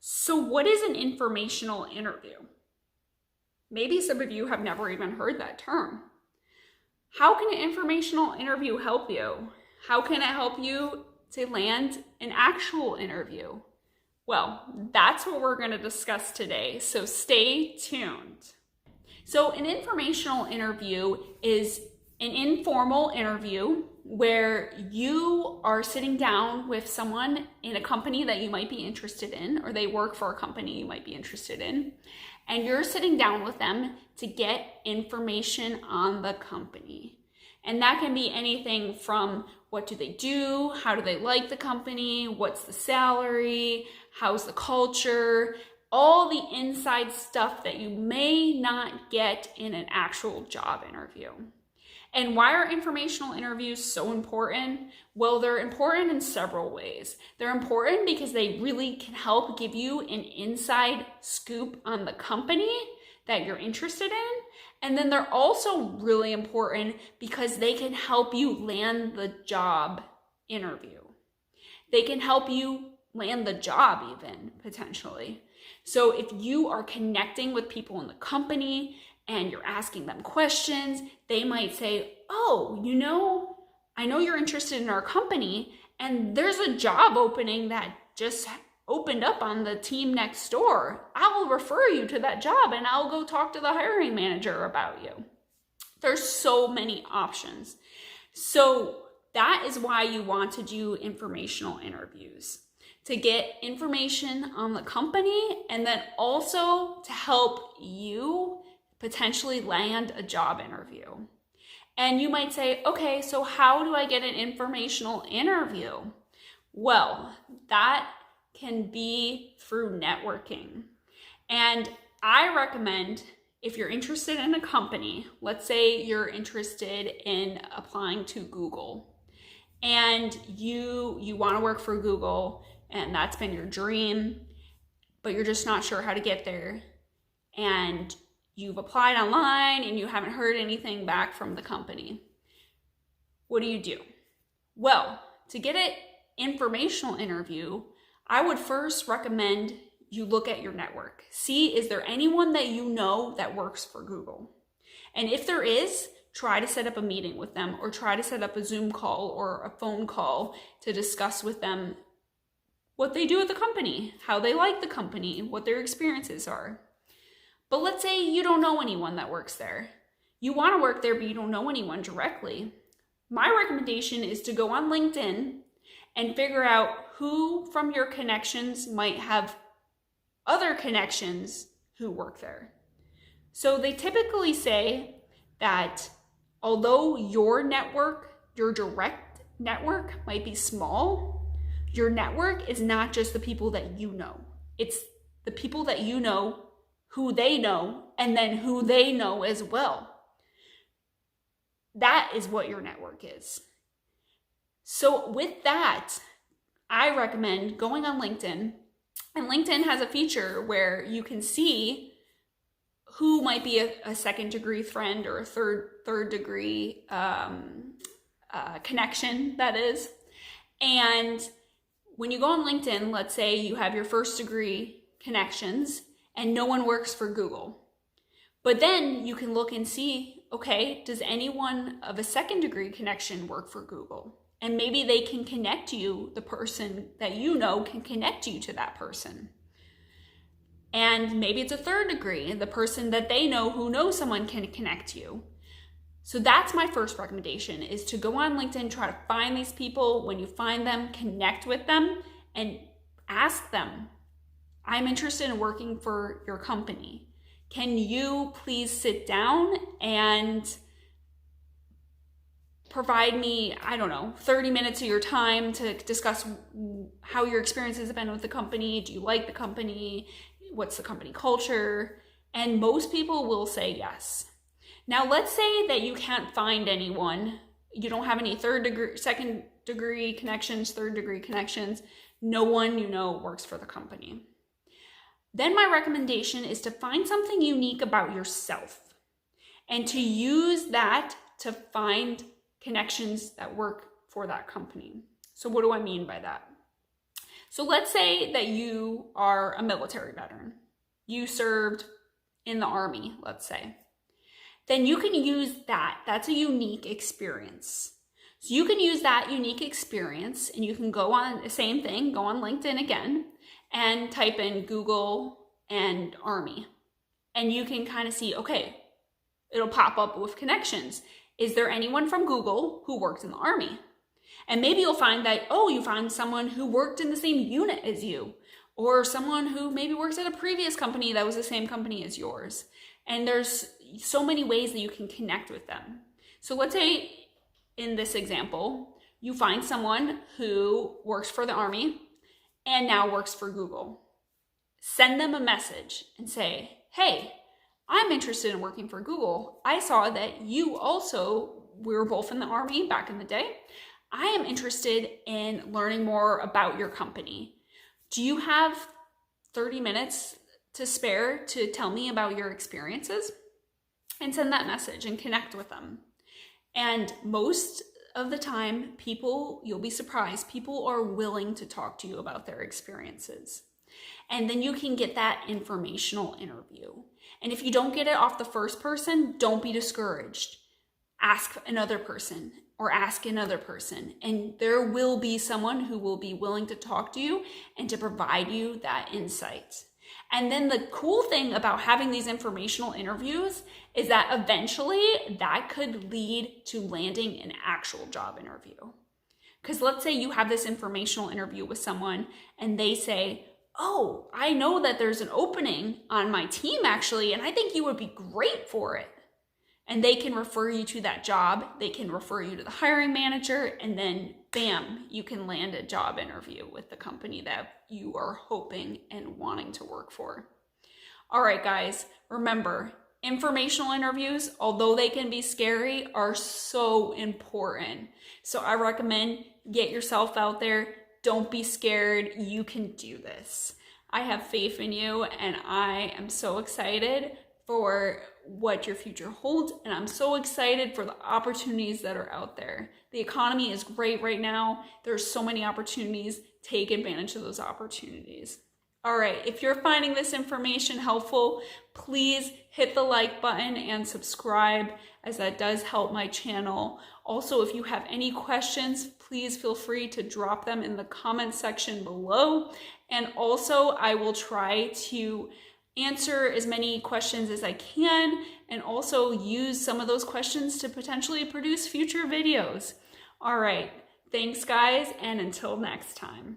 So what is an informational interview? Maybe some of you have never even heard that term. How can an informational interview help you? How can it help you to land an actual interview? Well, that's what we're going to discuss today, so stay tuned. So an informational interview is an informal interview where you are sitting down with someone in a company that you might be interested in, or they work for a company you might be interested in, and you're sitting down with them to get information on the company. And that can be anything from what do they do, how do they like the company, what's the salary, how's the culture, all the inside stuff that you may not get in an actual job interview. And why are informational interviews so important? Well, they're important in several ways. They're important because they really can help give you an inside scoop on the company that you're interested in. And then they're also really important because they can help you land the job interview. They can help you land the job even, potentially. So if you are connecting with people in the company and you're asking them questions, they might say, oh, I know you're interested in our company, and there's a job opening that just opened up on the team next door. I will refer you to that job and I'll go talk to the hiring manager about you. There's so many options. So that is why you want to do informational interviews, to get information on the company and then also to help you potentially land a job interview. And you might say, okay, so how do I get an informational interview? Well, that can be through networking. And I recommend, if you're interested in a company, let's say you're interested in applying to Google, and you want to work for Google, and that's been your dream, but you're just not sure how to get there, and you've applied online and you haven't heard anything back from the company. What do? Well, to get an informational interview, I would first recommend you look at your network. See, is there anyone that you know that works for Google? And if there is, try to set up a meeting with them, or try to set up a Zoom call or a phone call to discuss with them what they do at the company, how they like the company, what their experiences are. But let's say you don't know anyone that works there. You want to work there, but you don't know anyone directly. My recommendation is to go on LinkedIn and figure out who from your connections might have other connections who work there. So they typically say that although your network, your direct network might be small, your network is not just the people that you know. It's the people that you know, who they know, and then who they know as well. That is what your network is. So with that, I recommend going on LinkedIn, and LinkedIn has a feature where you can see who might be a second degree friend or a third degree connection, that is. And when you go on LinkedIn, let's say you have your first degree connections and no one works for Google. But then you can look and see, okay, does anyone of a second degree connection work for Google? And maybe they can connect you, the person that you know can connect you to that person. And maybe it's a third degree, and the person that they know who knows someone can connect you. So that's my first recommendation, is to go on LinkedIn, try to find these people. When you find them, connect with them and ask them, I'm interested in working for your company. Can you please sit down and provide me, 30 minutes of your time to discuss how your experiences have been with the company? Do you like the company? What's the company culture? And most people will say yes. Now, let's say that you can't find anyone you don't have any second degree connections, third degree connections, no one you know works for the company. Then my recommendation is to find something unique about yourself and to use that to find connections that work for that company. So what do I mean by that? So let's say that you are a military veteran. You served in the Army, let's say. Then you can use that. That's a unique experience. So you can use that unique experience and you can go on the same thing, go on LinkedIn again and type in Google and Army. And you can kind of see, okay, it'll pop up with connections. Is there anyone from Google who worked in the Army? And maybe you'll find that, oh, you found someone who worked in the same unit as you, or someone who maybe works at a previous company that was the same company as yours. And there's so many ways that you can connect with them. So let's say in this example, you find someone who works for the Army and now works for Google. Send them a message and say, hey, I'm interested in working for Google. I saw that you also, we were both in the Army back in the day. I am interested in learning more about your company. Do you have 30 minutes to spare to tell me about your experiences? And send that message and connect with them. And most of the time, you'll be surprised, people are willing to talk to you about their experiences. And then you can get that informational interview. And if you don't get it off the first person, don't be discouraged. Ask another person or ask another person. And there will be someone who will be willing to talk to you and to provide you that insight. And then the cool thing about having these informational interviews is that eventually that could lead to landing an actual job interview. Because let's say you have this informational interview with someone and they say, oh, I know that there's an opening on my team actually, and I think you would be great for it. And they can refer you to that job. They can refer you to the hiring manager, and then bam, you can land a job interview with the company that you are hoping and wanting to work for. All right, guys, remember, informational interviews, although they can be scary, are so important. So I recommend get yourself out there. Don't be scared. You can do this. I have faith in you, and I am so excited for what your future holds, and I'm so excited for the opportunities that are out there. The economy is great right now. There's so many opportunities. Take advantage of those opportunities. All right, if you're finding this information helpful, please hit the like button and subscribe, as that does help my channel. Also, if you have any questions, please feel free to drop them in the comment section below. And also, I will try to answer as many questions as I can, and also use some of those questions to potentially produce future videos. All right, thanks guys, and until next time.